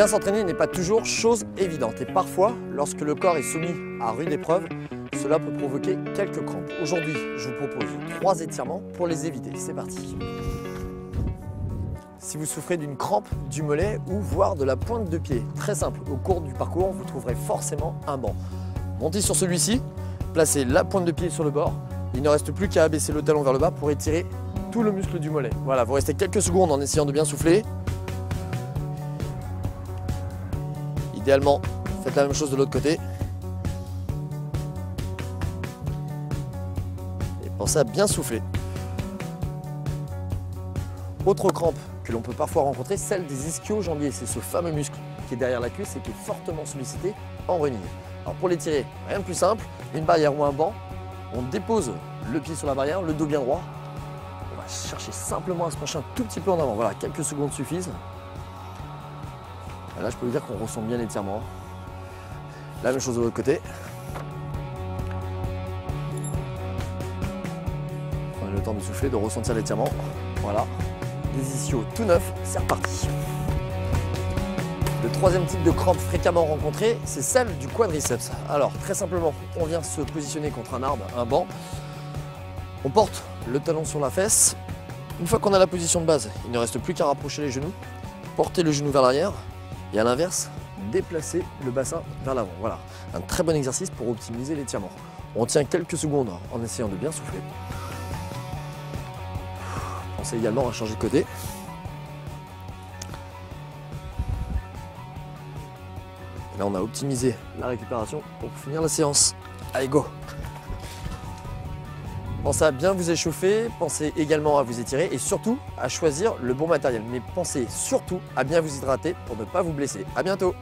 Bien s'entraîner n'est pas toujours chose évidente et parfois, lorsque le corps est soumis à rude épreuve, cela peut provoquer quelques crampes. Aujourd'hui, je vous propose 3 étirements pour les éviter. C'est parti. Si vous souffrez d'une crampe du mollet ou voire de la pointe de pied, très simple, au cours du parcours, vous trouverez forcément un banc. Montez sur celui-ci, placez la pointe de pied sur le bord. Il ne reste plus qu'à abaisser le talon vers le bas pour étirer tout le muscle du mollet. Voilà, vous restez quelques secondes en essayant de bien souffler. Idéalement, faites la même chose de l'autre côté. Et pensez à bien souffler. Autre crampe que l'on peut parfois rencontrer, celle des ischio-jambiers. C'est ce fameux muscle qui est derrière la cuisse et qui est fortement sollicité en running. Alors pour l'étirer, rien de plus simple, une barrière ou un banc, on dépose le pied sur la barrière, le dos bien droit. On va chercher simplement à se pencher un tout petit peu en avant. Voilà, quelques secondes suffisent. Et là, je peux vous dire qu'on ressent bien l'étirement. La même chose de l'autre côté. Prenez le temps de souffler, de ressentir l'étirement. Voilà. Des ischios tout neufs, c'est reparti. Le troisième type de crampe fréquemment rencontré, c'est celle du quadriceps. Alors, très simplement, on vient se positionner contre un arbre, un banc. On porte le talon sur la fesse. Une fois qu'on a la position de base, il ne reste plus qu'à rapprocher les genoux, porter le genou vers l'arrière et à l'inverse, déplacer le bassin vers l'avant. Voilà, un très bon exercice pour optimiser l'étirement. On tient quelques secondes en essayant de bien souffler. Pensez également à changer de côté. Et là, on a optimisé la récupération pour finir la séance. Allez, go! Pensez à bien vous échauffer, pensez également à vous étirer et surtout à choisir le bon matériel. Mais pensez surtout à bien vous hydrater pour ne pas vous blesser. À bientôt!